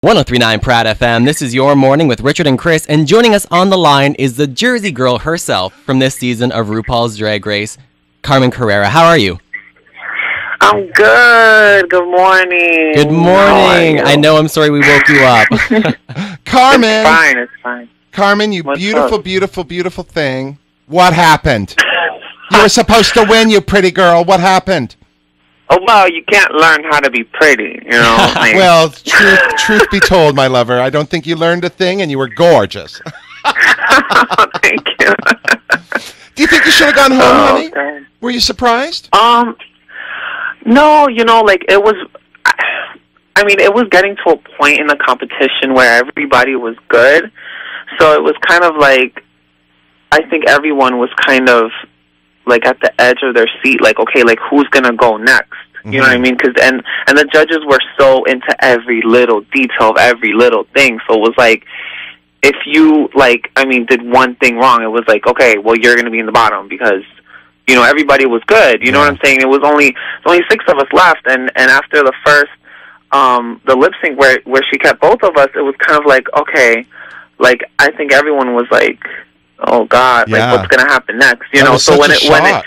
1039 Prad FM. This is Your Morning with Richard and Chris, and joining us on the line is the Jersey girl herself from this season of RuPaul's Drag Race, Carmen Carrera. How are you? I'm good. Good morning. Good morning. I know, I'm sorry we woke you up. Carmen. It's fine. Carmen, you What's beautiful, up? beautiful, beautiful thing. What happened? You were supposed to win, you pretty girl. What happened? Oh, well, you can't learn how to be pretty, you know? Like, Well, truth be told, my lover, I don't think you learned a thing, and you were gorgeous. thank you. Do you think you should have gone home, honey? Okay. Were you surprised? No, you know, like, it was, I mean, it was getting to a point in the competition where everybody was good, so it was kind of like, I think everyone was kind of, like, at the edge of their seat, like, okay, like, who's going to go next? You know what I mean? Cause, and the judges were so into every little detail of every little thing, so it was like, if you, like, I mean, did one thing wrong, it was like, okay, well, you're going to be in the bottom because, you know, everybody was good. You know what I'm saying? It was only 6 of us left, and after the first, the lip sync where she kept both of us, it was kind of like, okay, like, I think everyone was like, oh God, like, what's going to happen next? You know, so when it,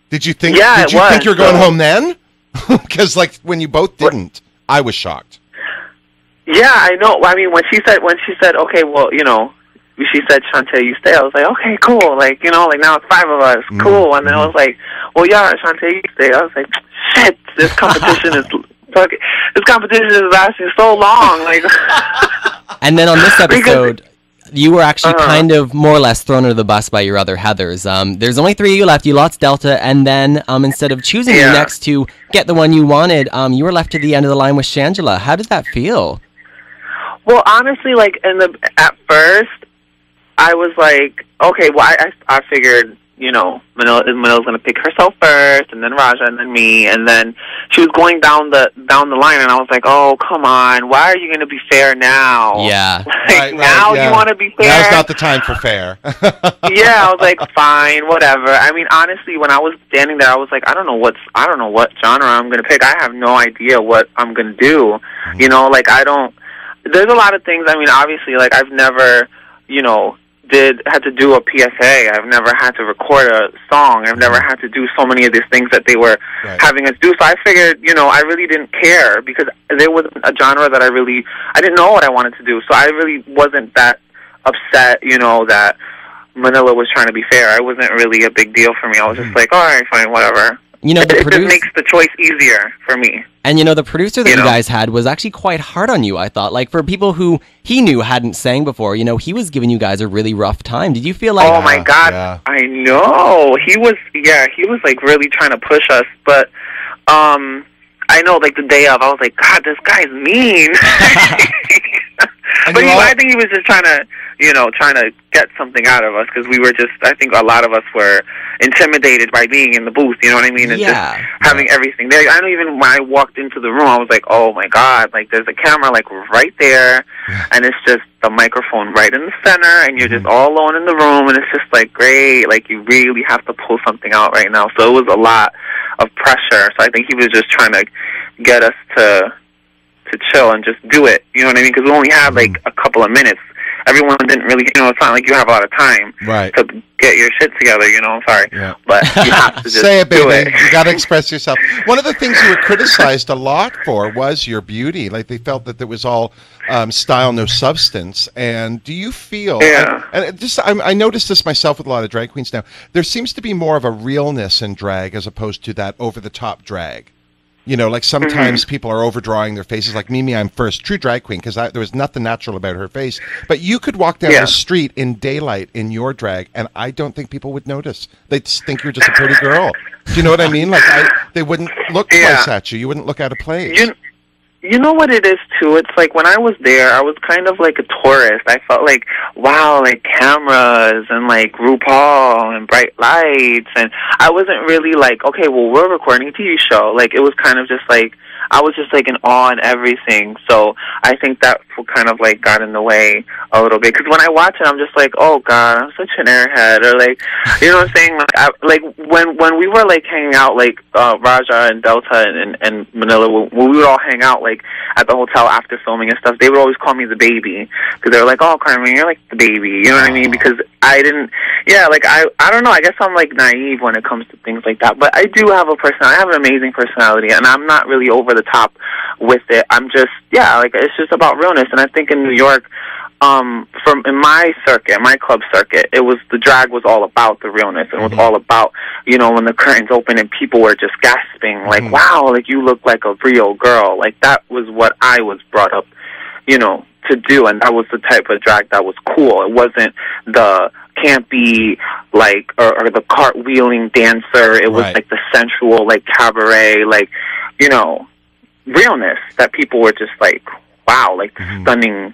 did you think? Yeah, did you think you were going home then? Because like when you both didn't, I was shocked. Yeah, I know. I mean, when she said, okay, well, you know, she said, Shantae, you stay. I was like, okay, cool. Like, you know, like now it's 5 of us, cool. And then I was like, well, yeah, Shantae, you stay. I was like, shit, this competition is lasting so long. Like, And then on this episode, you were actually kind of more or less thrown under the bus by your other Heathers. There's only 3 of you left. You lost Delta, and then instead of choosing you next to get the one you wanted, you were left to the end of the line with Shangela. How did that feel? well, honestly, like at first, I was like, okay, well, I figured, you know, Manila's gonna pick herself first, and then Raja, and then me, and then she was going down the line, and I was like, oh, come on, why are you gonna be fair now? Yeah. Like, now you want to be fair? Now's not the time for fair. Yeah, I was like, fine, whatever. I mean, honestly, when I was standing there, I was like, I don't know what genre I'm gonna pick. I have no idea what I'm gonna do. You know, like there's a lot of things. I mean, obviously, like I've never, you know, had to do a PSA. I've never had to record a song. I've never had to do so many of these things that they were having us do. So I figured, you know, I really didn't care because there wasn't a genre that I didn't know what I wanted to do. So I really wasn't that upset, you know, that Manila was trying to be fair. It wasn't really a big deal for me. I was just like, all right, fine, whatever. You know, It just makes the choice easier for me. And, you know, the producer that you guys had was actually quite hard on you, I thought. Like, for people who he knew hadn't sang before, you know, he was giving you guys a really rough time. Did you feel like... Oh, my God. I know. He was, like, really trying to push us. But, I know, like, the day of, I was like, God, this guy's mean. But I think he was just trying to get something out of us because we were just, I think a lot of us were intimidated by being in the booth, you know what I mean? And just having everything there. I know even when I walked into the room, I was like, oh my God, like there's a camera like right there and it's just the microphone right in the center and you're just all alone in the room and it's just like, great, like you really have to pull something out right now. So it was a lot of pressure. So I think he was just trying to get us to chill and just do it, you know what I mean? Because we only had like a couple of minutes. Everyone didn't really, you know, it's not like you have a lot of time to get your shit together, you know, I'm sorry. Yeah. But you have to just say it, baby. do it. You got to express yourself. One of the things you were criticized a lot for was your beauty. Like they felt that there was all style, no substance. And do you feel, I noticed this myself with a lot of drag queens now, there seems to be more of a realness in drag as opposed to that over-the-top drag. You know, like sometimes people are overdrawing their faces. Like Mimi, I'm first true drag queen because there was nothing natural about her face. But you could walk down the street in daylight in your drag, and I don't think people would notice. They'd think you're just a pretty girl. Do you know what I mean? Like they wouldn't look twice at you. You wouldn't look out of place. You know what it is, too? It's like when I was there, I was kind of like a tourist. I felt like, wow, like cameras and like RuPaul and bright lights. And I wasn't really like, okay, well, we're recording a TV show. Like, it was kind of just like, I was just like in awe and everything. So I think that kind of like got in the way a little bit, because when I watch it, I'm just like, oh God, I'm such an airhead, or like, you know what I'm saying? Like when we were like hanging out, like Raja and Delta and Manila, when we would all hang out like at the hotel after filming and stuff, they would always call me the baby, because they were like, oh Carmen, you're like the baby, you know what I mean? Because I didn't, like I don't know, I guess I'm like naive when it comes to things like that, but I do have I have an amazing personality, and I'm not really over the top with it. I'm just, like it's just about realness. And I think in New York, in my circuit, my club circuit, the drag was all about the realness, and it was all about, when the curtains open and people were just gasping, like, wow, like you look like a real girl. Like that was what I was brought up, to do, and that was the type of drag that was cool. It wasn't the campy, like, or the cartwheeling dancer. It was like the sensual, like cabaret, like, realness that people were just like, wow, like stunning,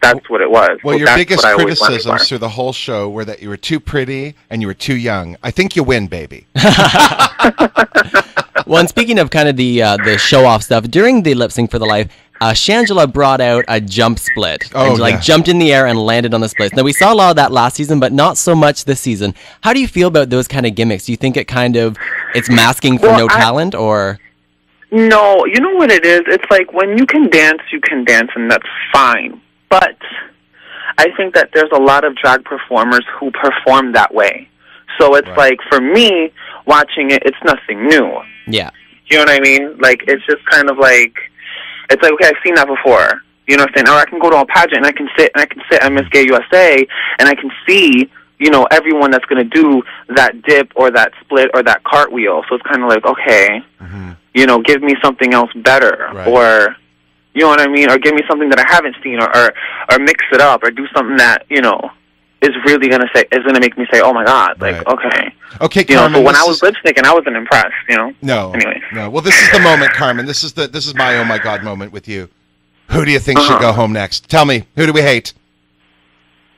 that's what it was. Well, your biggest criticisms through the whole show were that you were too pretty and you were too young. I think you win, baby. Well, and speaking of kind of the show-off stuff, during the Lip Sync for the Life, Shangela brought out a jump split. Oh, and jumped in the air and landed on the splits. Now, we saw a lot of that last season, but not so much this season. How do you feel about those kind of gimmicks? Do you think it's masking for talent, or? No, you know what it is? It's like when you can dance, and that's fine. But I think that there's a lot of drag performers who perform that way. So it's like, for me, watching it, it's nothing new. Yeah. You know what I mean? Like, it's just kind of like, it's like, okay, I've seen that before. You know what I'm saying? Or I can go to a pageant and I can sit at Miss Gay USA and I can see, everyone that's going to do that dip or that split or that cartwheel. So it's kind of like, okay, give me something else better. Right. Or, you know what I mean? Or give me something that I haven't seen, or mix it up, or do something that, is really going to make me say, oh my God, like, okay. Okay, Carmen. So when I was lip syncing, I wasn't impressed, No. Anyway. No. Well, this is the moment, Carmen. This is my oh my God moment with you. Who do you think should go home next? Tell me, who do we hate?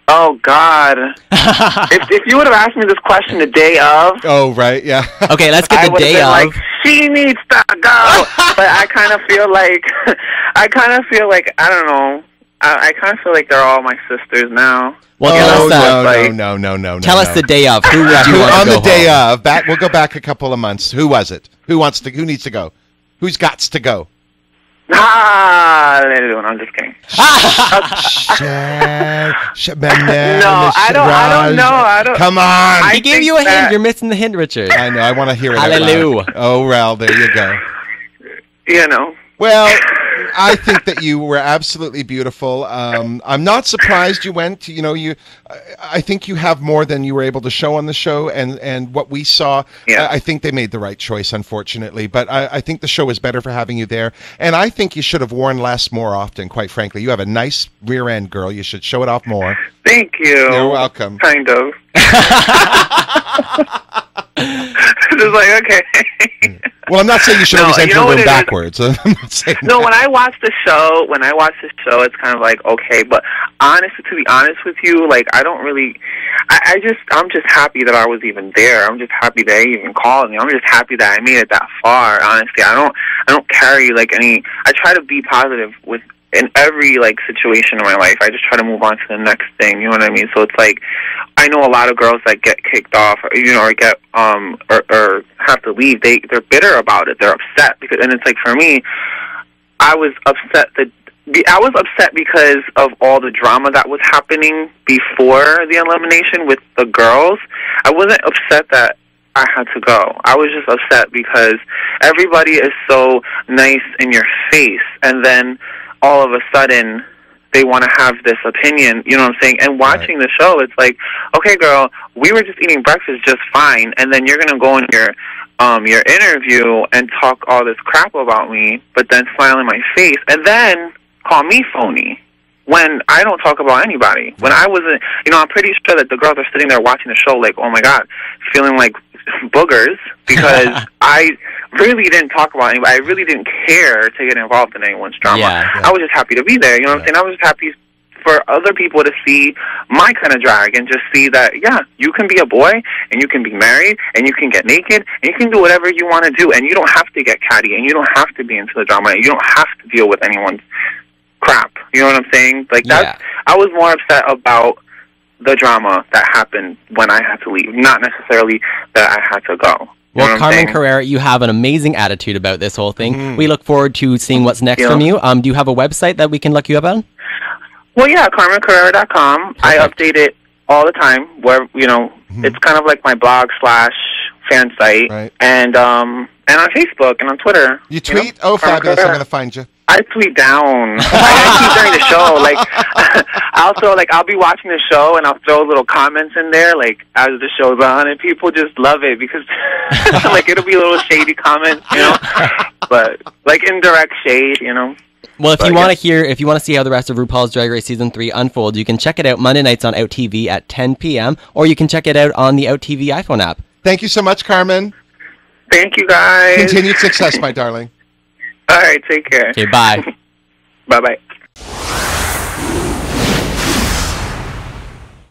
Oh God! if you would have asked me this question the day of, oh right, yeah. Okay, let's get the day of. Like, she needs to go, but I kind of feel like, I don't know. I kind of feel like they're all my sisters now. Well, no. Tell us the day of. Who do you want on to go the day home? of? We'll go back a couple of months. Who was it? Who needs to go? Who's gots to go? No, I'm just kidding. No, I don't. Come on. He gave you a hint. You're missing the hint, Richard. I know. I want to hear it. Hallelujah. Oh, well, there you go. Well, I think that you were absolutely beautiful. I'm not surprised you went. I think you have more than you were able to show on the show, and what we saw. Yeah. I think they made the right choice, unfortunately. But I think the show is better for having you there, and I think you should have worn less more often. Quite frankly, you have a nice rear end, girl. You should show it off more. Thank you. You're welcome. Kind of. Just like, okay. Well, I'm not saying you should always enter the room backwards. I'm not saying no, when I watch the show, it's kind of like, okay, but honestly, to be honest with you, like, I don't really, I'm just happy that I was even there. I'm just happy that they even called me. I'm just happy that I made it that far, honestly. I don't carry, like, I try to be positive in every, like, situation in my life. I just try to move on to the next thing, you know what I mean? So it's like, I know a lot of girls that get kicked off, or get, or have to leave. They're bitter about it. They're upset and it's like, for me, I was upset because of all the drama that was happening before the elimination with the girls. I wasn't upset that I had to go. I was just upset because everybody is so nice in your face, and then all of a sudden they want to have this opinion, you know what I'm saying? And watching the show, it's like, okay, girl, we were just eating breakfast just fine, and then you're going to go in your interview and talk all this crap about me, but then smile in my face, and then call me phony when I don't talk about anybody. When I wasn't, I'm pretty sure that the girls are sitting there watching the show like, oh my God, feeling like boogers, because I really didn't talk about anybody. I really didn't care to get involved in anyone's drama. I was just happy to be there, you know what I'm saying? I was just happy for other people to see my kind of drag and just see that, yeah, you can be a boy and you can be married and you can get naked and you can do whatever you want to do, and you don't have to get catty and you don't have to be into the drama. You don't have to deal with anyone's crap. You know what I'm saying? Like, that's, I was more upset about the drama that happened when I had to leave, not necessarily that I had to go. Well, Carmen Carrera, you have an amazing attitude about this whole thing. Mm-hmm. We look forward to seeing what's next from you. Do you have a website that we can look you up on? Well, yeah, CarmenCarrera.com. I update it all the time. Where it's kind of like my blog / fan site, and on Facebook and on Twitter. You tweet? Oh, fabulous! I'm going to find you. I tweet down. I tweet during the show. Like, also, like, I'll be watching the show and I'll throw little comments in there, like, as the show's on, and people just love it because, like, it'll be a little shady comments, but like indirect shade, Well, if you want to see how the rest of RuPaul's Drag Race Season 3 unfolds, you can check it out Monday nights on OutTV at 10 p.m. or you can check it out on the OutTV iPhone app. Thank you so much, Carmen. Thank you, guys. Continued success, my darling. All right, take care. Okay, bye. Bye-bye.